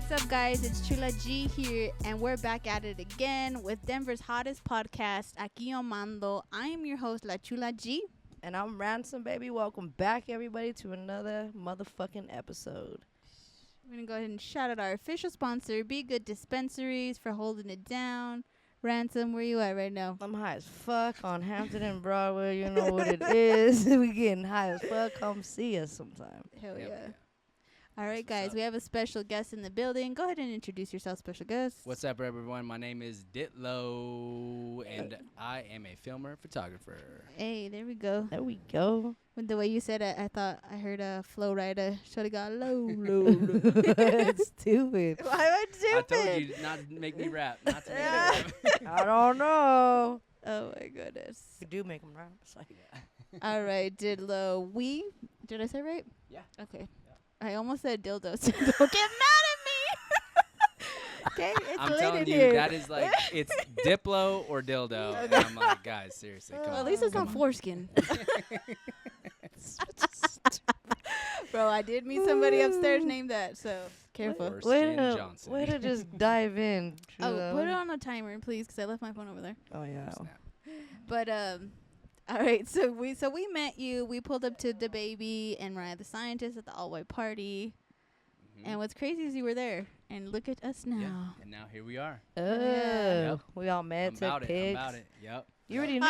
What's up, guys? It's Chula G here, and we're back at it again with Denver's hottest podcast, Aque on Mando. I am your host, La Chula G. And I'm Ransom, baby. Welcome back, everybody, to another motherfucking episode. We're going to go ahead and shout out our official sponsor, Be Good Dispensaries, for holding it down. Ransom, where you at right now? I'm high as fuck on Hampton and Broadway. You know what it is. We getting high as fuck. Come see us sometime. Hell Yep. yeah. All right, guys, we have a special guest in the building. Go ahead and introduce yourself, special guest. What's up, everyone? My name is Ditlow, and I am a filmer photographer. Hey, there we go. There we go. With the way you said it, I thought I heard a flow rider. Should have got low. Stupid. Why am I I stupid? told you not to make me rap. Not to make me rap. I don't know. Oh, my goodness. You do make them rap. It's like, All right, Didlo. Did I say it right? Yeah. Okay. I almost said dildos. Don't get mad at me. Okay, it's I'm late telling in you, here. that is like, it's Diplo or dildo. And I'm like, guys, seriously, come Well, on. at least it's come not on. foreskin. Bro, I did meet somebody upstairs named that, so careful. Foreskin Johnson. way to just dive in. Oh, Chula. put it on a timer, please, because I left my phone over there. Oh, yeah. Snap. But all right. So we met you. We pulled up to the baby and Mariah the Scientist at the all white party. Mhm. And what's crazy is you were there. And look at us now. Yeah. And now here we are. Oh, we all met, I'm took about it. I'm pics. about it. Yep. You already knew.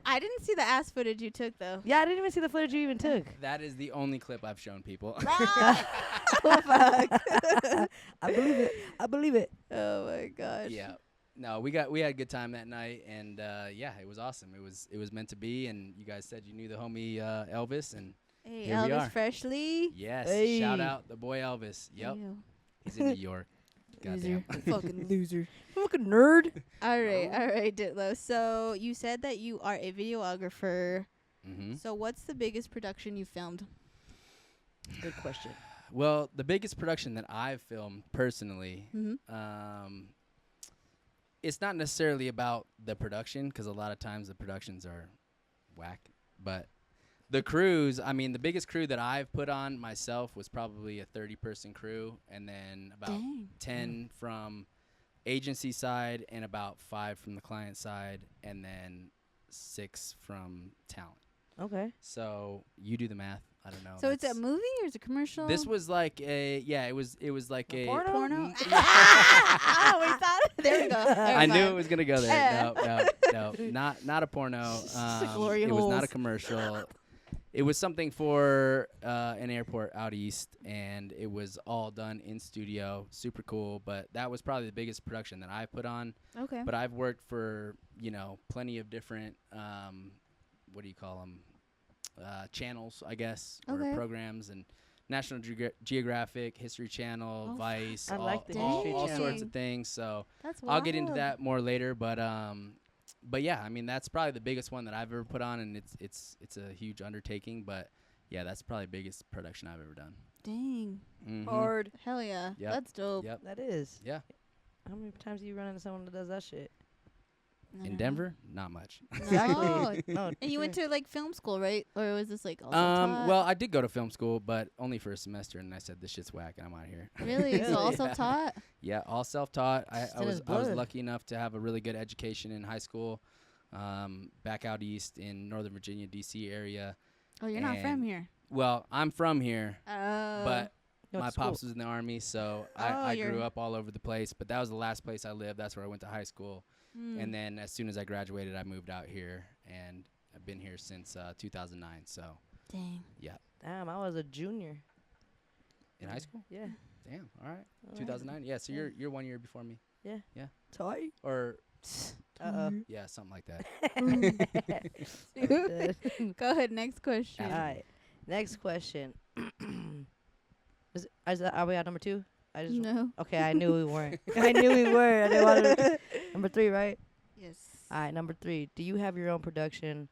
I didn't see the ass footage you took though. Yeah, I didn't even see the footage you even took. That is the only clip I've shown people. Ah! I believe it. I believe it. Oh my gosh. Yeah. No, we had a good time that night, and yeah, it was awesome. It was meant to be, and you guys said you knew the homie Elvis, and Hey, Here we Elvis are. Freshly. yes, Hey. shout out the boy Elvis. Yep, Ew. he's in New York. Loser. Goddamn. Fucking loser. Fucking nerd. All right, Ditlo. So you said that you are a videographer. Mm-hmm. So what's the biggest production you filmed? Good question. Well, the biggest production that I've filmed personally, Mm-hmm. it's not necessarily about the production, because a lot of times the productions are whack, but the crews, I mean, the biggest crew that I've put on myself was probably a 30-person crew, and then about Dang. 10 from agency side and about 5 from the client side, and then 6 from talent. Okay. So you do the math. I don't know. So it's a That's- movie or is it a commercial? This was like it was like a porno? porno. Mm. Oh, we thought. There we go. I knew it was gonna go there. Yeah. No, not a porno. Just a glory It was not a holes. commercial. It was something for an airport out east, and it was all done in studio. Super cool, but that was probably the biggest production that I put on. Okay. But I've worked for plenty of different what do you call them? Channels, I guess, Okay. or programs, and National Geographic, History Channel, Oh, Vice, I all, like the all, History all sorts Channel. of things. So That's I'll get into wild. that more later, but yeah, I mean that's probably the biggest one that I've ever put on, and it's a huge undertaking, but yeah, that's probably the biggest production I've ever done. Dang. Mhm. Hard. Hell yeah. Yep. That's dope. Yep. That is. Yeah. How many times do you run into someone that does that shit? In Denver, not much. No. No. And you went to like film school, right? Or was this like also Well, I did go to film school, but only for a semester, and I said this shit's whack, and I'm out of here. really? So Really? also taught? Yeah, all self-taught. I It's in his was blood. lucky enough to have a really good education in high school, back out east in Northern Virginia, D.C. area. Oh, you're not from And- here. Well, I'm from here, Oh. but You went my to school. pops was in the army, so Oh, I you're- grew up all over the place. But that was the last place I lived. That's where I went to high school. Mm. And then as soon as I graduated, I moved out here, and I've been here since 2009. So Dang. Damn, I was a junior. in high school, Yeah. damn, all right, All right. Oh, 2009. Yeah, so Yeah. you're 1 year before me, Tight. or Uh-oh. yeah, something like that. Go ahead. Next question. All right. Next question. Are we at number 2? I just No. Okay, I knew we weren't. I knew we were. I didn't want to. Number 3, right? Yes. All right, number 3. Do you have your own production?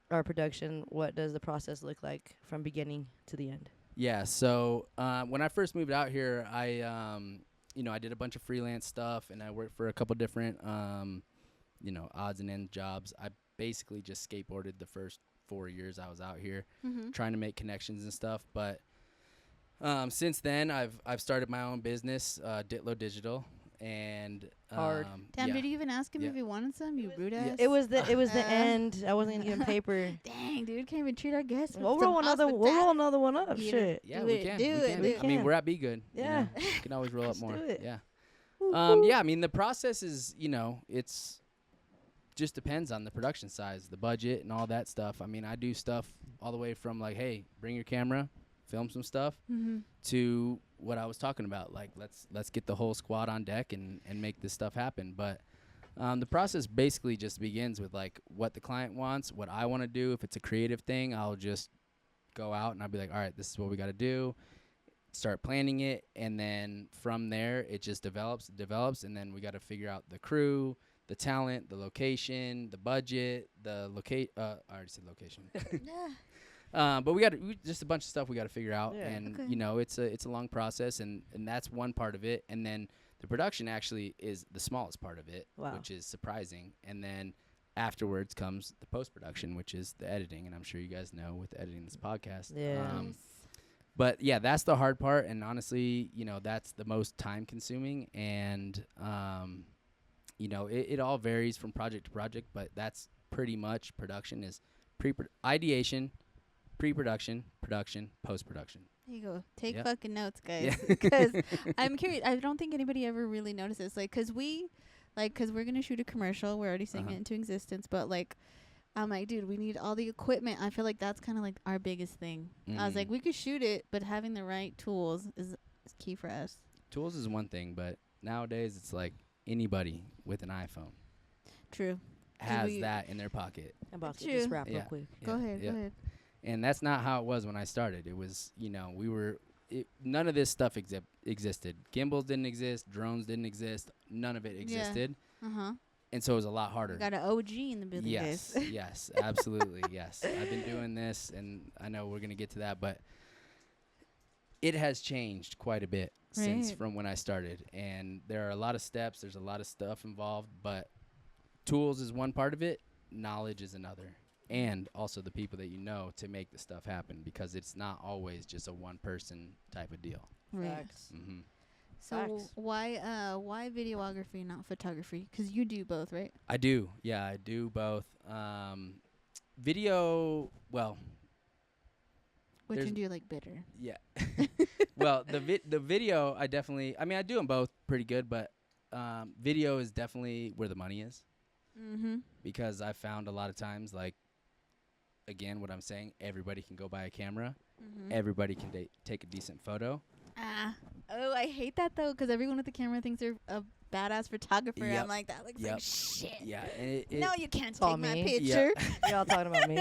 What does the process look like from beginning to the end? Yeah, so when I first moved out here, I I did a bunch of freelance stuff, and I worked for a couple different odds and ends jobs. I basically just skateboarded the first 4 years I was out here, Mm-hmm. trying to make connections and stuff. But Since then, I've started my own business, Ditlo Digital, and Hard. Damn, yeah. did you even ask him Yeah. if he wanted some? You rude ass. It was the Uh, end. I wasn't gonna give him paper. Dang, dude, can't even treat our guests. We'll with some roll another one up. Get it. Shit. Yeah, Do we it, can. do we it, can. do it. I mean, can. we're at Be Good. Yeah. You can always roll up Let's more. do it. Yeah. Woo-hoo. Yeah. I mean, the process is, it's just depends on the production size, the budget, and all that stuff. I mean, I do stuff all the way from like, hey, bring your camera, film some stuff, Mm-hmm. to what I was talking about. Like, let's get the whole squad on deck and make this stuff happen. But the process basically just begins with like what the client wants, what I want to do. If it's a creative thing, I'll just go out and I'll be like, all right, this is what we got to do. Start planning it, and then from there it just develops, and then we got to figure out the crew, the talent, the location, the budget, the I already said location. But we just a bunch of stuff we got to figure out, Yeah. and Okay. it's a long process, and that's one part of it, and then the production actually is the smallest part of it, Wow. which is surprising, and then afterwards comes the post production, which is the editing, and I'm sure you guys know with editing this podcast. Yeah. But yeah, that's the hard part, and honestly, that's the most time consuming, and it all varies from project to project, but that's pretty much production is ideation, pre-production, production, post-production. There you go. Take Yep. fucking notes, guys. Yeah. Because I'm curious. I don't think anybody ever really notices. Like, because we're going to shoot a commercial. We're already saying Uh-huh. it into existence. But, like, I'm like, dude, we need all the equipment. I feel like that's kind of like our biggest thing. I was like, Mhm. we could shoot it, but having the right tools is key for us. Tools is one thing, but nowadays it's like anybody with an iPhone True. has we- that in their pocket. I'm about to True. get this wrap real Yeah. quick. Go ahead. yeah. Go ahead. And that's not how it was when I started. It was, none of this stuff existed. Gimbals didn't exist. Drones didn't exist. None of it existed. Uh-huh. And so it was a lot harder. We got an OG in the building, Yes, guys. yes, absolutely, yes. I've been doing this, and I know we're going to get to that, but it has changed quite a bit since Right. from when I started. And there are a lot of steps. There's a lot of stuff involved, but tools is one part of it. Knowledge is another. And also the people that you know to make the stuff happen, because it's not always just a one-person type of deal. Right. Facts. Mm-hmm. So Facts. why videography, not photography? Because you do both, right? I do. Yeah, I do both. Video, well, Which There's- one do you like better? yeah. Well, the video, I do them both pretty good, but video is definitely where the money is, Mm-hmm. because I found a lot of times, like, again, what I'm saying, everybody can go buy a camera. Mm-hmm. Everybody can take a decent photo. Oh, I hate that though, because everyone with the camera thinks they're a badass photographer. Yep. I'm like, that looks Yep. like shit. Yeah. And it, No, you can't It's all take my me. picture. Y'all talking about me?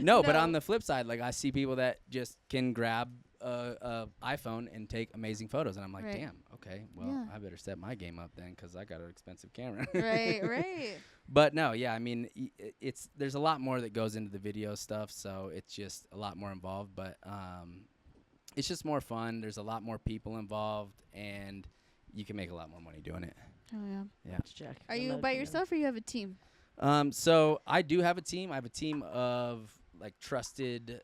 no, but No. on the flip side, like, I see people that just can grab a iPhone and take amazing photos, and I'm like, Right. damn, okay, well, Yeah. I better step my game up then, because I got an expensive camera. Right, right. But no, yeah, I mean, there's a lot more that goes into the video stuff, so it's just a lot more involved. But it's just more fun. There's a lot more people involved, and you can make a lot more money doing it. Oh yeah. Yeah. Let's check. Are I'm you not by doing yourself or you have a team? So I do have a team. I have a team of like trusted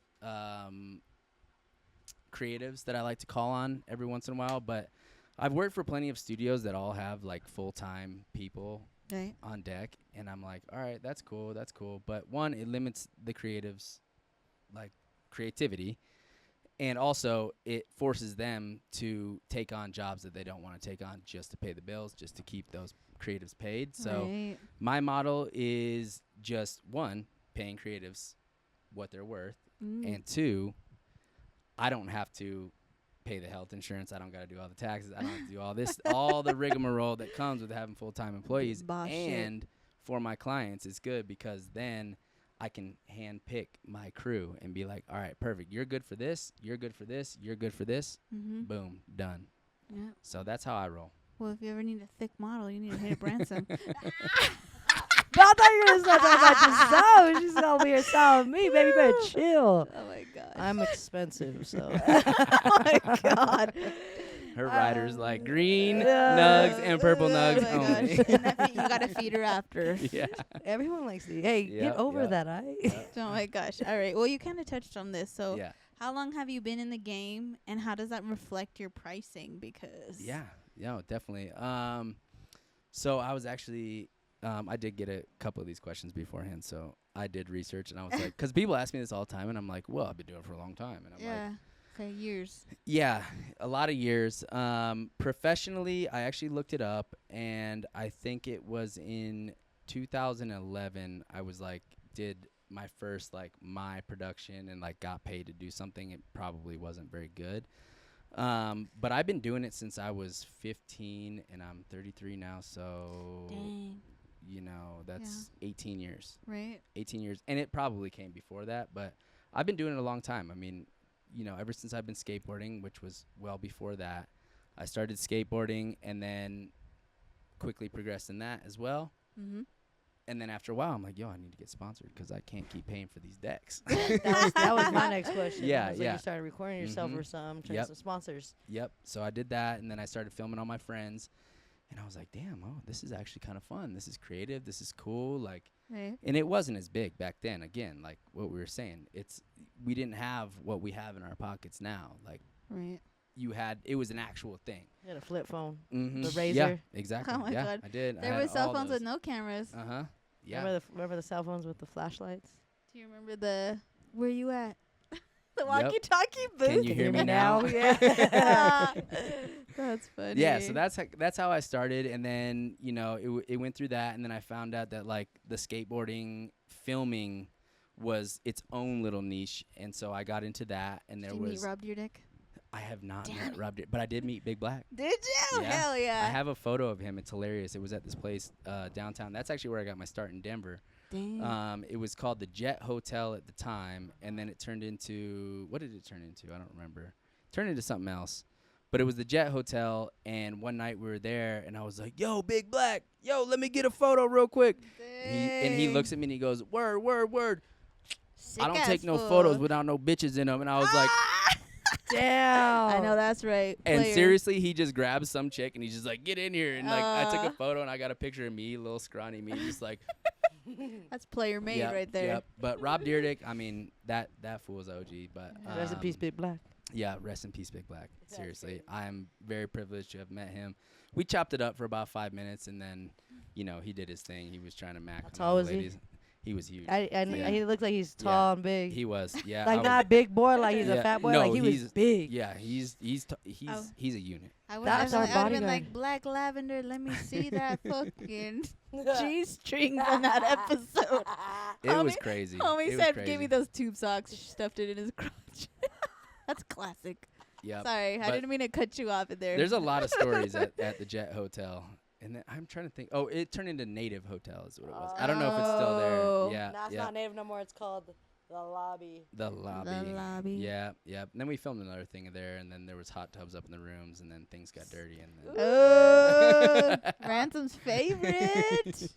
creatives that I like to call on every once in a while. But I've worked for plenty of studios that all have like full-time people Right. on deck, and I'm like, all right, that's cool. But one, it limits the creatives' like creativity, and also it forces them to take on jobs that they don't want to take on just to pay the bills, just to keep those creatives paid. So Right. my model is just one, paying creatives what they're worth, Mm. and two, I don't have to pay the health insurance. I don't got to do all the taxes. I don't have to do all this, all the rigmarole that comes with having full-time employees. Boss shit. And for my clients, it's good because then I can hand pick my crew and be like, all right, perfect. You're good for this. You're good for this. You're good for this. Mm-hmm. Boom, done. Yeah. So that's how I roll. Well, if you ever need a thick model, you need to hit a Branson. But I thought you were going to start talking about yourself. She's over here selling me. Baby, better chill. Oh my god. I'm expensive, so. Oh my god. Her rider's like green yeah. nugs and purple nugs Oh my only. gosh. And that you gotta feed her after. Yeah. Everyone likes to. Hey, Yep, get over yep. that, Oh my gosh. All right. Well, you kind of touched on this. So Yeah. how long have you been in the game, and how does that reflect your pricing? Because Yeah, definitely. So I was actually, I did get a couple of these questions beforehand, so I did research, and I was like, because people ask me this all the time, and I'm like, well, I've been doing it for a long time, and I'm like, okay, years. yeah, a lot of years. Professionally, I actually looked it up, and I think it was in 2011. I was like, did my first like my production and like got paid to do something. It probably wasn't very good. But I've been doing it since I was 15, and I'm 33 now. So, Dang. you know, that's 18 years. Right. 18 years, and it probably came before that, but I've been doing it a long time. I mean, you know, ever since I've been skateboarding, which was well before that. I started skateboarding and then quickly progressed in that as well. Mm-hmm. And then after a while, I'm like, yo, I need to get sponsored because I can't keep paying for these decks. that was my next question. Yeah, I was like, yeah. you started recording yourself Mhm. or some, trying Yep. some sponsors. Yep. So I did that, and then I started filming all my friends. And I was like, damn, oh, this is actually kind of fun. This is creative. This is cool. Like, Right. and it wasn't as big back then. Again, like what we were saying, we didn't have what we have in our pockets now. Like, Right. it was an actual thing. You had a flip phone. Mm-hmm. The Yeah, Razor. exactly. Oh my yeah, God. I did. There were cell phones with no cameras. Yeah. Remember the cell phones with the flashlights? Do you remember the where you at? The Yep. walkie-talkie booth. Can you hear me now? Yeah. That's funny. Yeah, so that's how I started, and then it went through that, and then I found out that like the skateboarding filming was its own little niche, and so I got into that, and Did there you meet was Rob Dyrdek? I have not Damn met it. Rob, but I did meet Big Black. Did you? Yeah. Hell yeah. I have a photo of him. It's hilarious. It was at this place downtown. That's actually where I got my start in Denver. Dang. It was called the Jet Hotel at the time, and then it turned into, what did it turn into? I don't remember. It turned into something else. But it was the Jet Hotel, and one night we were there, and I was like, yo, Big Black, yo, let me get a photo real quick. And he looks at me, and he goes, word, word, word. I don't take no photos without no bitches in them. And I was like, Damn. I know that's right. and Player. seriously, he just grabs some chick, and he's just like, get in here. And like, I took a photo, and I got a picture of me, little scrawny me, just like, That's player made yep, right there. Yep. But Rob Dyrdek, I mean, that fool's OG. But Rest in peace, Big Black. yeah, rest in peace, Big Black. Seriously, I am very privileged to have met him. We chopped it up for about 5 minutes, and then, he did his thing. He was trying to mac How on tall all the was he? ladies. He was huge. And Yeah. he looked like he's tall Yeah. and big. He was, yeah. like I not big boy, like he's Yeah, a fat boy. no, like he was he's- big. yeah, he's a unit. I would That's have our been bodyguard. like, Black Lavender, let me see that fucking G-string on that episode. It was Homie- crazy. Homie It was said, crazy. give me those tube socks. Stuffed it in his crotch. That's classic. Yep. Sorry, I But didn't mean to cut you off there. There's a lot of stories at the Jet Hotel. And then I'm trying to think. Oh, it turned into Native Hotel is what it was. I don't know if it's still Oh. there. Yeah, Nah, it's yeah. not native no more. It's called the lobby. The lobby. The lobby. Yeah, yeah. And then we filmed another thing there, and then there was hot tubs up in the rooms, and then things got dirty. And then Oh, Ransom's favorite.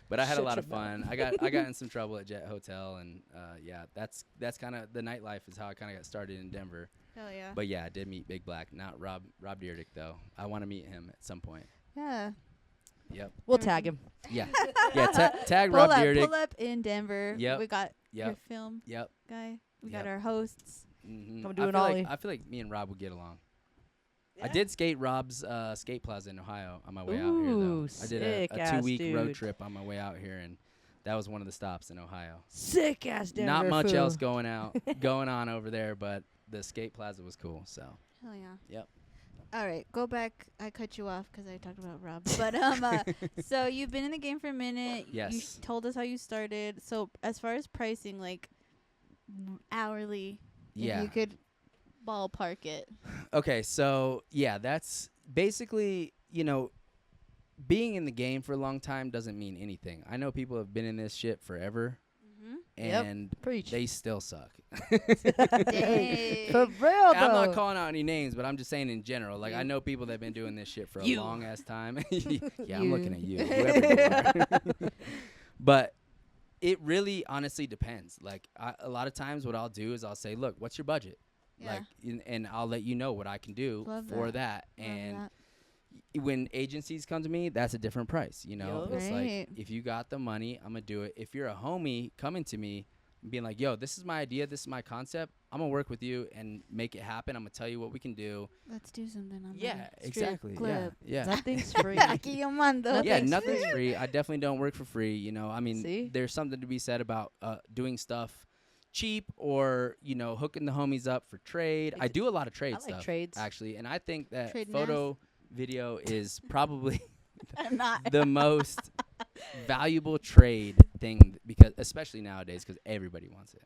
but I had a Shut lot of your mouth. fun. I got in some trouble at Jet Hotel, and yeah, that's kind of the nightlife is how I kind of got started in Denver. Hell yeah. But yeah, I did meet Big Black, not Rob Dyrdek though. I want to meet him at some point. Yeah. Yep. We'll tag him. Yeah. Yeah. Tag Pull Rob up, Dyrdek. pull up in Denver. Yep. We got your Yep. film Yep. guy. We got Yep. our hosts. Mm-hmm. Come do an ollie. I feel like me and Rob would get along. I Yeah? did skate Rob's skate plaza in Ohio on my way out here, Ooh, though. I did a sick-ass 2-week road dude. trip on my way out here, and that was one of the stops in Ohio. Sick ass Denver Not much fool. else going on over there, but the skate plaza was cool. So Hell yeah. Yep. All right, go back. I cut you off because I talked about Rob. But so you've been in the game for a minute. You Yes. told us how you started. So as far as pricing, like hourly, if yeah. you could ballpark it. Okay, so yeah, that's basically, being in the game for a long time doesn't mean anything. I know people have been in this shit forever, Yep. and Preach. they still suck. Dang. For real though. I'm not calling out any names, but I'm just saying in general. Like, I You. know people that have been doing this shit for a You. long ass time. Yeah, I'm You. looking at you, whoever you are. But it really honestly depends. Like, a lot of times what I'll do is I'll say, look, what's your budget? Yeah. Like, and I'll let you know what I can do Love for that. that. Love And that. when agencies come to me, that's a different price. Yup. It's Right. like, if you got the money, I'm gonna do it. If you're a homie coming to me, being like, yo, this is my idea, this is my concept. I'm gonna work with you and make it happen. I'm gonna tell you what we can do. Let's do something on Yeah, that exactly. strip club. Yeah. Nothing's free. Aque and Mando. Yeah, nothing's free. I definitely don't work for free. You know, I mean, See? there's something to be said about doing stuff cheap or, you know, hooking the homies up for trade. I do a lot of trade I like stuff, trades. actually. And I think that Trade photo video is probably I'm not. the most valuable trade thing because, especially nowadays, because everybody wants it.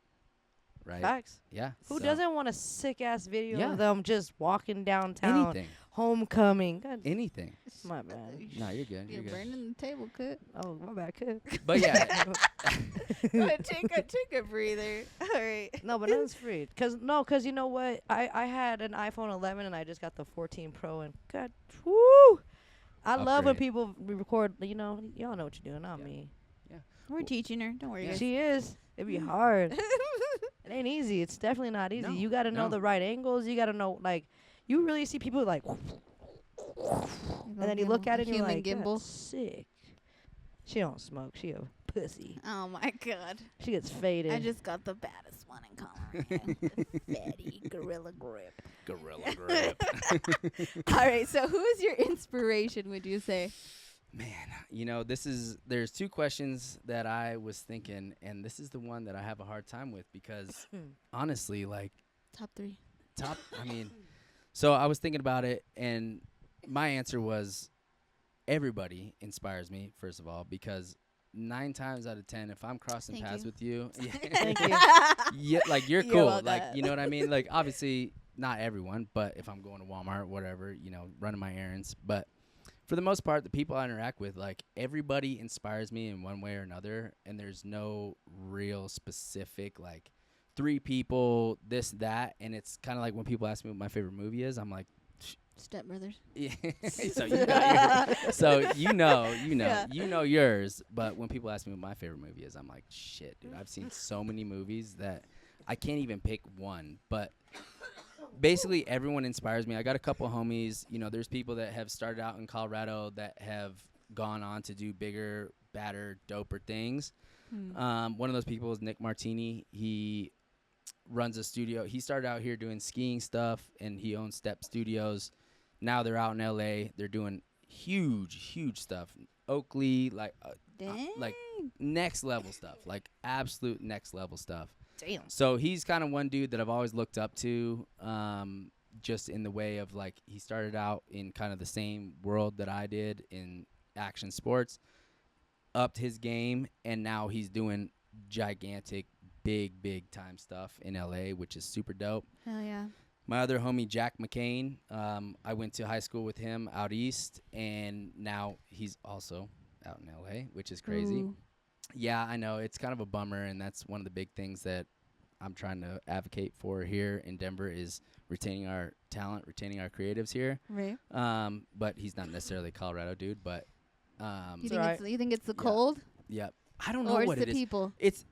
Right? Facts. Yeah. Who so doesn't want a sick ass video Yeah. of them just walking downtown? anything. Homecoming. God, Anything. my bad. No, you're good. You're You're good. burning the table, cut. Oh, my bad. Kid. But yeah, take a breather. All right. No, but nothing's free. Cause you know what? I had an iPhone 11 and I just got the 14 Pro and God, whoo! I love when Upgrade. people record. You know, y'all know what you're doing, not Yeah. me. We're teaching her. Don't worry, Yeah. guys. She is. It'd be hard. It ain't easy. It's definitely not easy. No, You got to know no. the right angles. You got to know, like, you really see people like, and then you look at it and you're Human like, gimbal. that's sick. She don't smoke. She a pussy. Oh my god. She gets faded. I just got the baddest one in Colorado. The fatty gorilla grip. gorilla grip. All right. So, who is your inspiration? Would you say? Man, you know, there's two questions that I was thinking, and this is the one that I have a hard time with because honestly, like Top 3. I mean, so I was thinking about it, and my answer was everybody inspires me, first of all, because 9 times out of 10, if I'm crossing Thank paths you. with you, Thank you. yeah, like you're You're cool. welcome. Like, you know what I mean? Like, obviously, not everyone, but if I'm going to Walmart, whatever, you know, running my errands. But for the most part, the people I interact with, like, everybody inspires me in one way or another, and there's no real specific, like, 3 people, this, that, and it's kind of like when people ask me what my favorite movie is, I'm like, Step Brothers. yeah. So you got yours. So Yeah. you know yours. But when people ask me what my favorite movie is, I'm like, shit, dude. I've seen so many movies that I can't even pick one. But basically, everyone inspires me. I got a couple homies. You know, there's people that have started out in Colorado that have gone on to do bigger, badder, doper things. One of those people is Nick Martini. He runs a studio. He started out here doing skiing stuff, and he owns Step Studios. Now they're out in LA. They're doing huge stuff. Oakley, like like next level stuff, like absolute next level stuff. Damn. So he's kind of one dude that I've always looked up to, just in the way of like he started out in kind of the same world that I did in action sports, upped his game, and now he's doing gigantic, big time stuff in LA, which is super dope. Hell yeah. My other homie, Jack McCain, I went to high school with him out east, and now he's also out in LA, which is crazy. Ooh. Yeah, I know. It's kind of a bummer, and that's one of the big things that I'm trying to advocate for here in Denver is retaining our talent, retaining our creatives here. Right. But he's not necessarily a Colorado dude, but You think it's the Yeah. cold? yeah. I don't know Or it's what the it is. people? It's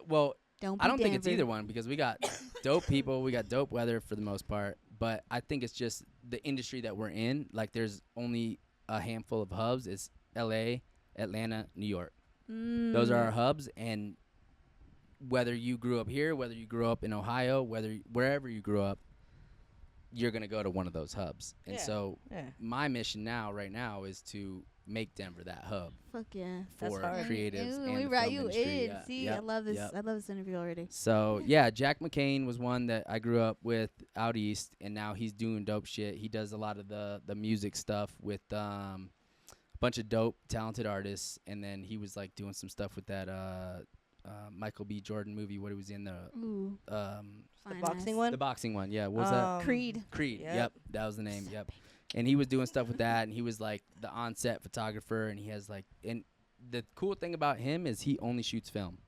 well, Don't I don't think it's Denver. either one because we got dope people, we got dope weather for the most part, but I think it's just the industry that we're in. Like, there's only a handful of hubs. It's L.A., Atlanta, New York. Those are our hubs, and whether you grew up here, whether you grew up in Ohio, wherever you grew up, you're going to go to one of those hubs. And Yeah. so Yeah. my mission right now is to make Denver that hub Fuck yeah. That's for hard. creatives Ooh, and we the brought film you industry. in. Yeah. See, Yep. I love this. Yep. I love this interview already. So, yeah, Jack McCain was one that I grew up with out east, and now he's doing dope shit. He does a lot of the music stuff with a bunch of dope, talented artists, and then he was, like, doing some stuff with that Michael B. Jordan movie, what he was in, the Ooh. The Fine boxing ass. one? the boxing one. Yeah, what was that? Creed. Creed. Yep. Yep, that was the name. Yep. And he was doing stuff with that, and he was, like, the on-set photographer, and he has, like, and the cool thing about him is he only shoots film.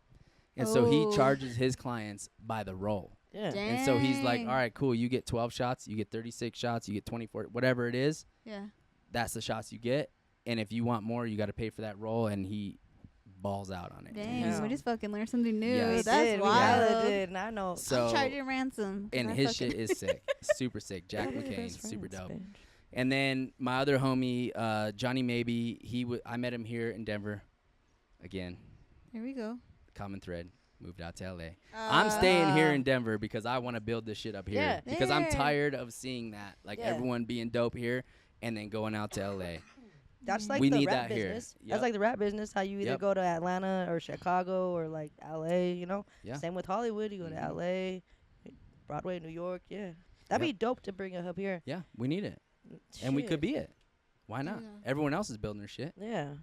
And so he Oh. charges his clients by the roll. Yeah. And so he's like, Dang. all right, cool. You get 12 shots, you get 36 shots, you get 24, whatever it is. Yeah. That's the shots you get. And if you want more, you got to pay for that roll. And he balls out on it. Dang, Yeah. we just fucking learned something new. Yeah. We That's did. wild. We hella did. And I know. So, I'm charging ransom. and I his fucking- shit is sick. Super sick. Jack We're McCain, best super friends, dope. bitch. And then my other homie, Johnny Maybe, I met him here in Denver. Again, Here we go. common thread. moved out to LA. I'm staying here in Uh, Denver because I want to build this shit up here. Yeah. Because I'm There. tired of seeing that, like Yeah. everyone being dope here and then going out to LA. That's like We the need rap that here. business. Yep. That's like the rap business. How you either Yep. go to Atlanta or Chicago or like LA. You know. Yeah. Same with Hollywood. You go Mhm. to LA, Broadway, New York. Yeah. That'd be dope to bring a hub here. Yeah, we need it. And we could Shit. be it. Why not? Yeah. Everyone else is building their shit. Yeah.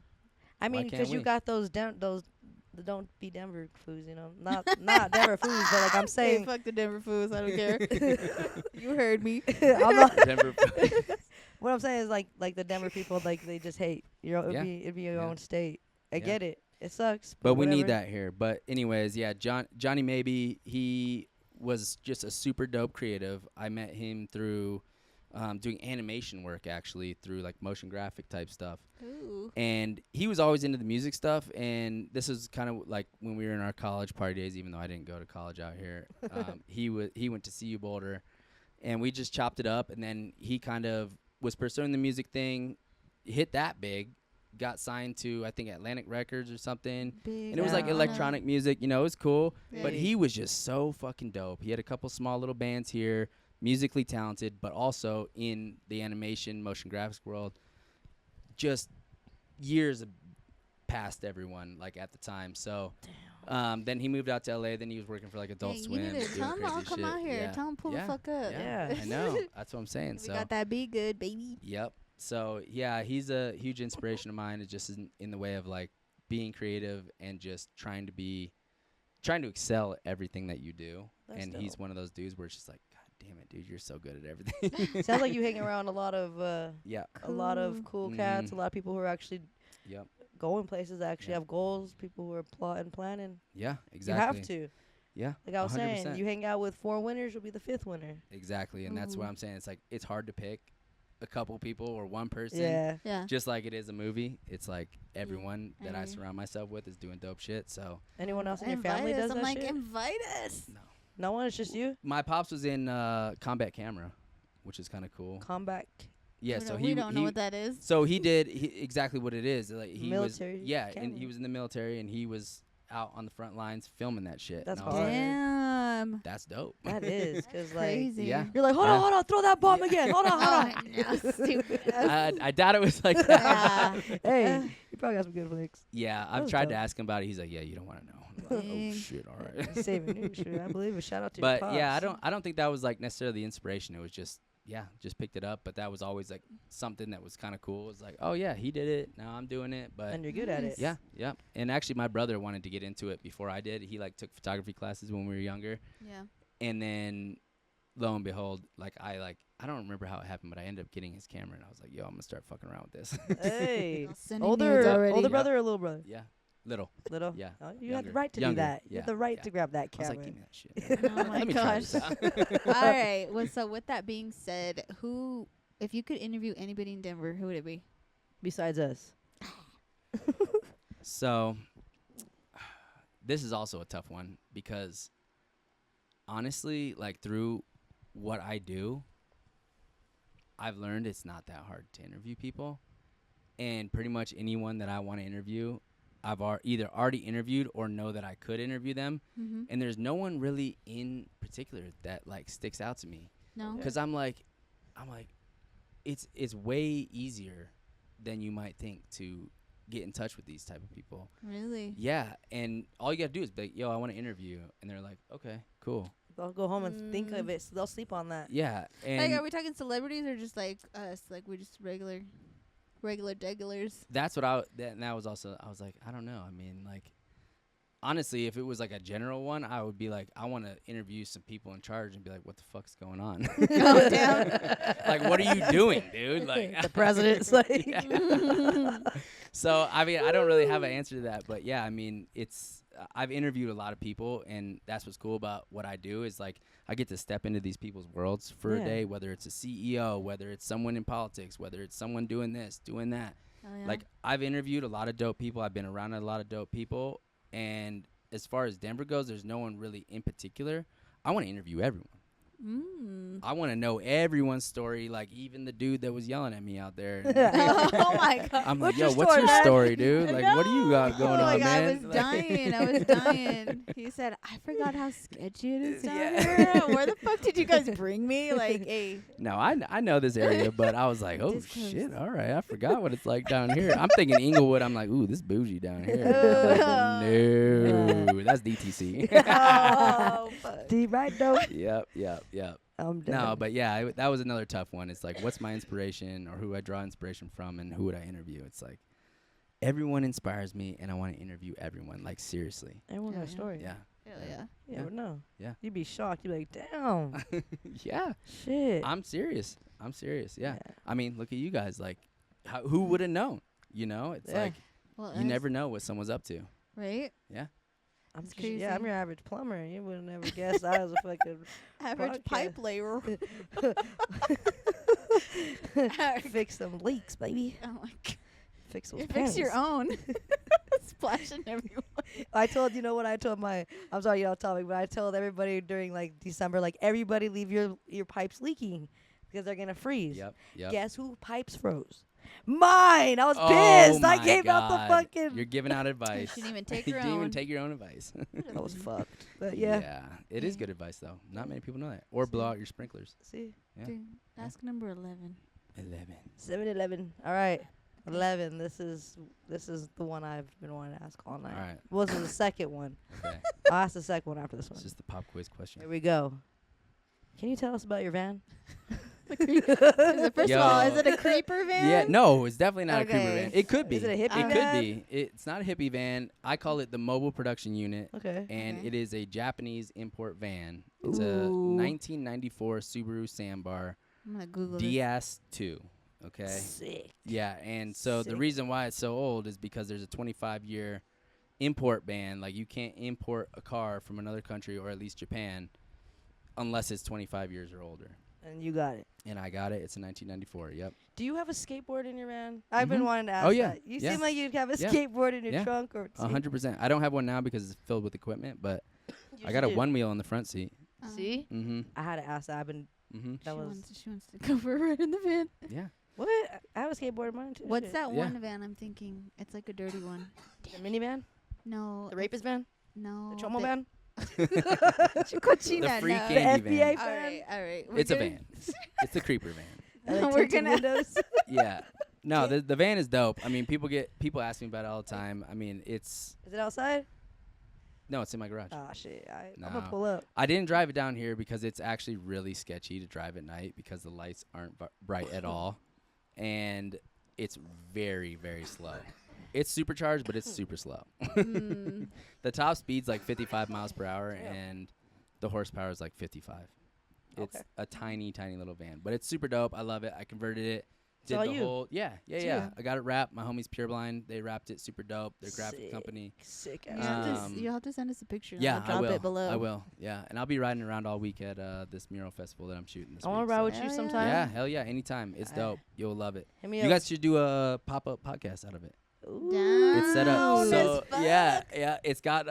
I mean, can't because you we? got those the don't be Denver foods, you know, not Denver foods, but like I'm Hey, saying, fuck the Denver foods. I don't care. You heard me. I'm not. Denver. What I'm saying is like the Denver people, like they just hate. Yeah. It'd be your Yeah. own state. I Yeah. get it. It sucks. But we need whatever. that here. But anyways, yeah, Johnny Maybe, he was just a super dope creative. I met him through doing animation work, actually, through like motion graphic type stuff. Ooh. And he was always into the music stuff. And this is kind of like when we were in our college party days, even though I didn't go to college out here. He went to CU Boulder, and we just chopped it up. And then he kind of was pursuing the music thing, hit that big, got signed to I think Atlantic Records or something. Big. And it was like Yeah. electronic music, you know, it was cool. But Hey. he was just so fucking dope. He had a couple small little bands here, musically talented, but also in the animation, motion graphics world, just years past everyone, like at the time. So then he moved out to LA, then he was working for like Adult Hey, you Swim. need to doing tell him I'll crazy come shit. out here. Yeah. Tell him pull Yeah. the fuck up. Yeah. I know. That's what I'm saying. We So got that be good, baby. Yep. So yeah, he's a huge inspiration of mine. It's just in the way of like being creative and just trying to excel at everything that you do. That's and he's dope. one of those dudes where it's just like, God damn it, dude, you're so good at everything. Sounds like you hang around a lot of Yeah. cool cats, a lot of people who are actually Yep. going places, that actually Yeah. have goals, people who are plotting, planning. Yeah. You Exactly. have to. Yeah. Like I was saying, 100%. you hang out with 4 winners, you'll be the 5th winner. Exactly. And that's what Ooh. I'm saying. It's like it's hard to pick a couple people or one person. Yeah. Yeah. Just like it is a movie. It's like everyone that I And- surround myself with is doing dope shit. So Anyone else in your Invite family us. does I'm that like, shit? invite us. no. No one, it's just you? My pops was in combat camera, which is kind of cool. Combat. Yeah, we so don't, he we don't know he- what that is. So he did exactly what it is. Like he Military was, yeah, and camera. he was in the military, and he was out on the front lines filming that shit. That's and I was like, hard. Damn. that's dope. That is, because like, Crazy. Yeah. you're like, hold Yeah. on, throw that bomb again. Hold on, hold Oh, on. no, stupid ass. I doubt it was like that. Yeah. Hey, you probably got some good flicks. Yeah, That I've was tried to dope. ask him about it. He's like, yeah, you don't want to know. I'm like, oh Dang. shit, all right. Saving news, shit, I believe it. Shout out to But your yeah, pops. I don't think that was like necessarily the inspiration. It was just just picked it up. But that was always like something that was kind of cool. It's like, oh yeah, he did it. Now I'm doing it. But And you're good at it. yeah. And actually, my brother wanted to get into it before I did. He like took photography classes when we were younger. Yeah. And then, lo and behold, I don't remember how it happened, but I ended up getting his camera, and I was like, yo, I'm gonna start fucking around with this. Hey. Sending nudes already. Older brother or little brother? Yeah, little. Little? Yeah. Oh, you have the Younger. right to Younger. do that. You Yeah, have the right yeah. to grab that I was camera. like, give me that shit. Oh my Let me try gosh. this out. All right. Well, so with that being said, if you could interview anybody in Denver, who would it be? Besides us. So, this is also a tough one because, honestly, like through what I do, I've learned it's not that hard to interview people, and pretty much anyone that I want to interview, I've either already interviewed or know that I could interview them, Mm-hmm. and there's no one really in particular that like sticks out to me No. because I'm like, it's way easier than you might think to get in touch with these type of people. Really? Yeah, and all you gotta do is be like, yo, I want to interview, and they're like, okay, cool. They'll go home and think of it. So they'll sleep on that. Yeah, and Like, are we talking celebrities or just like us? Like, we're just regular degulars? that's what that was also, I was like, I don't know. I mean, like, honestly, if it was like a general one, I would be like, I want to interview some people in charge and be like, what the fuck's going on? Oh, damn. Like, what are you doing, dude? Like, The president's like, Yeah. So, I mean, I don't really have an answer to that, but yeah, I mean, I've interviewed a lot of people, and that's what's cool about what I do is like I get to step into these people's worlds for Yeah. a day, whether it's a CEO, whether it's someone in politics, whether it's someone doing this, doing that. Oh, yeah. Like, I've interviewed a lot of dope people. I've been around a lot of dope people, and as far as Denver goes, there's no one really in particular. I want to interview everyone. I want to know everyone's story, like even the dude that was yelling at me out there. Oh my god. I'm like, What's yo, your what's story, your man? story, dude? Like, what do you got going Oh, on, like, man? I was Like- dying. I was dying. He said, I forgot how sketchy it is down Yeah. here. Where the fuck did you guys bring me? Like, hey. No, I know this area, but I was like, oh This close. shit, all right, I forgot what it's like down here. I'm thinking Inglewood. I'm like, ooh, this bougie down here. I'm like, no, that's DTC. Oh, fuck. Deep right though. Yep. I'm dead. No, but yeah, that was another tough one. It's like, what's my inspiration, or who I draw inspiration from, and who would I interview? It's like, everyone inspires me, and I want to interview everyone. Like, seriously. Everyone got a Yeah. story. Yeah. Hell yeah. You Yeah. never know. Yeah. You'd be shocked. You'd be like, damn. Yeah. Shit. I'm serious. Yeah. I mean, look at you guys. Like, who would have known? You know, it's Yeah. like, Well, you never know what someone's up to. Right? I'm It's just, yeah, I'm crazy. your average plumber. You would never guess I was a fucking Average Podcast. pipe layer. fix some leaks, baby. I'm like, Fix those you fix your panels. own. Splashing everyone. I told you know what I told my. I'm sorry, you're off topic, but I told everybody during like December, like everybody leave your pipes leaking because they're gonna freeze. Yep. Guess who pipes froze? Mine. I was Oh pissed. I my gave out the God. fucking. You're giving out advice. shouldn't even take You your didn't own. even take your own advice. I was fucked. But yeah. It is good advice though. Not many people know that. Or blow out your sprinklers. See, Yeah. Dude, ask number 11. 11. 7-Eleven. All right. 11. This is the one I've been wanting to ask all night. All right. Well, this is the second one. Okay. I'll ask the second one after this one. It's just the pop quiz question. Here we go. Can you tell us about your van? First of all, is Yo. it a creeper van? Yeah, no, it's definitely not a creeper Okay. van. It could be. Is it a hippie It van? could be. It's not a hippie van. I call it the mobile production unit, Okay. and Okay. it is a Japanese import van. It's a Ooh. 1994 Subaru Sandbar I'm going to Google this. DS 2. Okay. Sick. Yeah, and so the Sick. reason why it's so old is because there's a 25-year import ban. Like, you can't import a car from another country, or at least Japan, unless it's 25 years or older. And you got it. And I got it. It's a 1994. Yep. Do you have a skateboard in your van? I've been Mhm. wanting to ask Oh, yeah. that. You Yeah. seem like you'd have a Yeah. skateboard in your Yeah. trunk or 100%. I don't have one now because it's filled with equipment, but You I got a should. one wheel on the front seat. See? Mm-hmm. I had to ask that. I've been Mm-hmm. that was She wants to go for a ride in the van. Yeah. what? I have a skateboard in mine too. What's shit. that Yeah. one van I'm thinking? It's like a dirty one. The minivan? No. The rapist van? No. The chomo van? Cochina, The free no. candy The FBA van. All van? right, all right. It's a van. It's the creeper van. And the We're tinted gonna- windows? Yeah. No, the van is dope. I mean, people ask me about it all the time. I mean, it's Is it outside? no, it's in my garage. Ah, shit. I'm No. gonna pull up. I didn't drive it down here because it's actually really sketchy to drive at night because the lights aren't bright at all, and it's very, very slow. It's supercharged, but it's super slow. Mm. The top speed's like 55 miles per hour, Yeah. and the horsepower is like 55. It's Okay. a tiny, tiny little van, but it's super dope. I love it. I converted it. It's Did all the you. whole yeah. It's Yeah. you. I got it wrapped. My homies Pureblind, they wrapped it super dope. Their graphic Sick. company. Sick You ass. have to Um, you'll have to send us a picture. And Yeah, I'll drop I will. it below. I will. Yeah, and I'll be riding around all week at this mural festival that I'm shooting this I week. want to ride so- with you Hell yeah. sometime. Yeah, hell yeah, anytime. It's Aight. dope. You'll love it. Hit me You up. guys should do a pop-up podcast out of it. Ooh. It's set up. Down So as yeah, it's got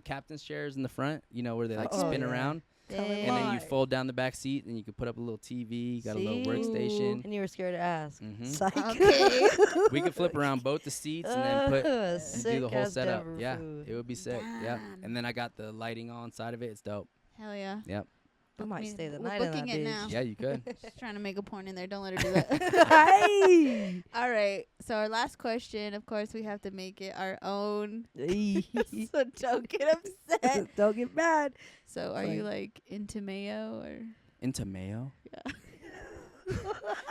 captain's chairs in the front, you know, where they like Oh, spin yeah. around, Tell Damn. me and then you why. fold down the back seat, and you can put up a little TV. You got a little See? workstation. And you were scared to ask. Mhm. Psych. Okay. We could flip around both the seats and then put and do the Sick whole ass setup. Denver Yeah, food. it would be sick. Yeah, Damn. and then I got the lighting on inside of it. It's dope. Hell yeah. Yep. I might Me- stay the we're night in that booking it bitch. now. Yeah, you could. She's trying to make a point in there. Don't let her do that. Hey. All right. So our last question, of course, we have to make it our own. So don't get upset. Don't get mad. So are you like into mayo or? Into mayo. Yeah.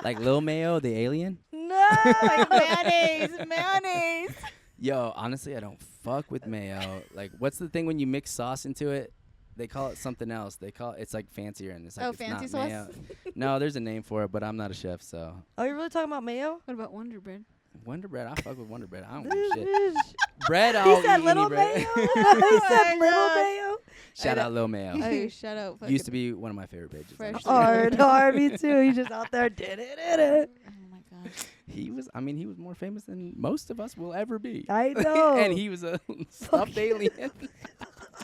Like Lil Mayo, the alien. No. Like mayonnaise. Yo, honestly, I don't fuck with mayo. Like, what's the thing when you mix sauce into it? They call it something else. It's like fancier, and it's like Oh, it's fancy not sauce? mayo. No, there's a name for it, but I'm not a chef, so Oh, you really talking about mayo? What about Wonder Bread? Wonder Bread. I fuck with Wonder Bread. I don't This give a shit. bitch. Bread. I'll He said eat little any bread. mayo. He said little God. mayo. Shout out Lil Mayo. Hey, shout out. Used to be one of my favorite pages. Fresh actually. Hard, hard. Me too. He just out there did it. Oh my god. He was more famous than most of us will ever be. I know. And he was a stuffed alien.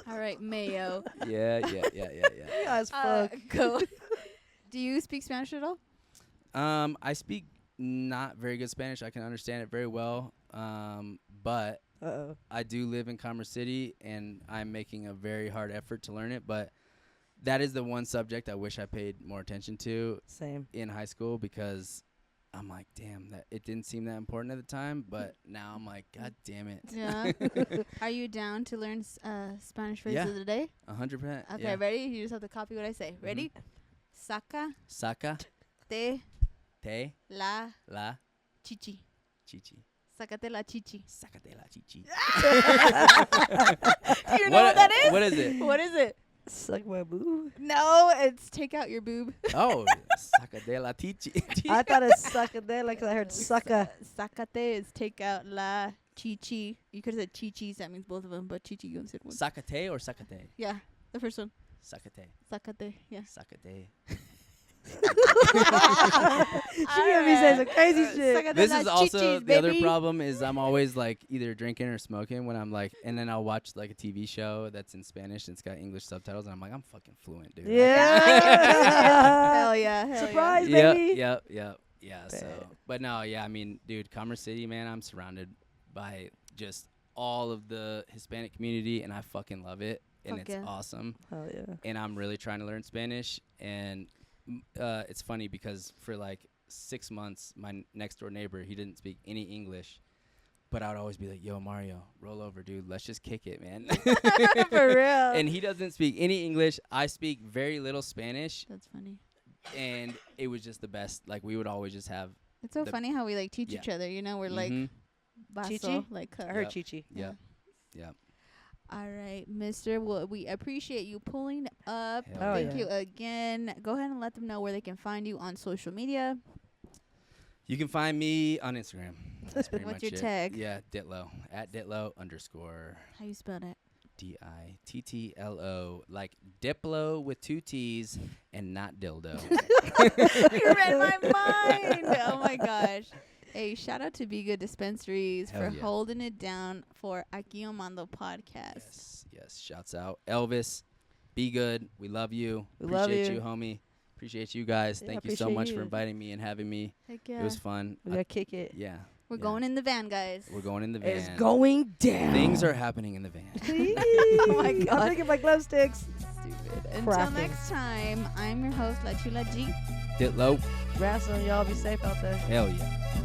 All right, Mayo. Yeah. As fuck. Go. Do you speak Spanish at all? I speak not very good Spanish. I can understand it very well. But Uh-oh. I do live in Commerce City, and I'm making a very hard effort to learn it. But that is the one subject I wish I paid more attention to Same. in high school, because I'm like, damn, that it didn't seem that important at the time. But now I'm like, God damn it. Yeah. Are you down to learn Spanish phrases Yeah. of the day? 100%. Okay, yeah. ready? You just have to copy what I say. Ready? Saca Saca, te te, la la, chichi. chichi. Sácate la chichi. Sácate la chichi. Do you know what that is? What is it? What is it? Suck my boob. No, it's take out your boob. Oh, sácate la chichi. I thought it's suckadela because I heard sucka. Sácate is take out la chichi. You could have said chichis. That means both of them, but chichi, you only said one. Sácate or sácate? Yeah, the first one. Sácate. Sácate. Yeah. Sácate. She gonna be saying some crazy shit. Sácate This las is also chichis, the other baby. problem is I'm always like either drinking or smoking when I'm like, and then I'll watch like a TV show that's in Spanish and it's got English subtitles and I'm like, I'm fucking fluent, dude. Yeah. Hell yeah. Hell Surprise, yeah. baby. Yeah. So, but no, yeah. I mean, dude, Commerce City, man, I'm surrounded by just all of the Hispanic community, and I fucking love it, and Fuck it's yeah. awesome. Oh yeah. And I'm really trying to learn Spanish, and it's funny because for like 6 months, my next door neighbor, he didn't speak any English, but I would always be like, yo, Mario, roll over, dude. Let's just kick it, man. For real. And he doesn't speak any English. I speak very little Spanish, That's funny. and it was just the best. Like, we would always just have. It's so The- funny how we like teach Yeah. each other. You know, we're like Mhm. baso, Chichi? like I heard Yep. Chichi. Yeah. Yep. All right, Mister. Well, we appreciate you pulling up. Hell Oh, Thank yeah. you again. Go ahead and let them know where they can find you on social media. You can find me on Instagram. That's pretty What's much your it. tag? Yeah, Ditlow. @Ditlow_. How you spell that? DITTLO. Like Diplo with 2 T's and not dildo. You read my mind. Oh my gosh. Hey, shout out to Be Good Dispensaries Hell for yeah. holding it down for Aque Mando podcast. Yes. Shouts out. Elvis, be good. We love you. We love Appreciate you. you, homie. Appreciate you guys. Yeah, Thank you so appreciate much you. for inviting me and having me. Heck yeah. It was fun. We gotta kick it. Yeah. We're yeah. going in the van, guys. We're going in the van. It's going down. Things are happening in the van. oh my I'm God. thinking my glove sticks. Stupid. Until Cracking. next time, I'm your host, La Chula G. Ditlow. Wrestling, y'all be safe out there. Hell yeah.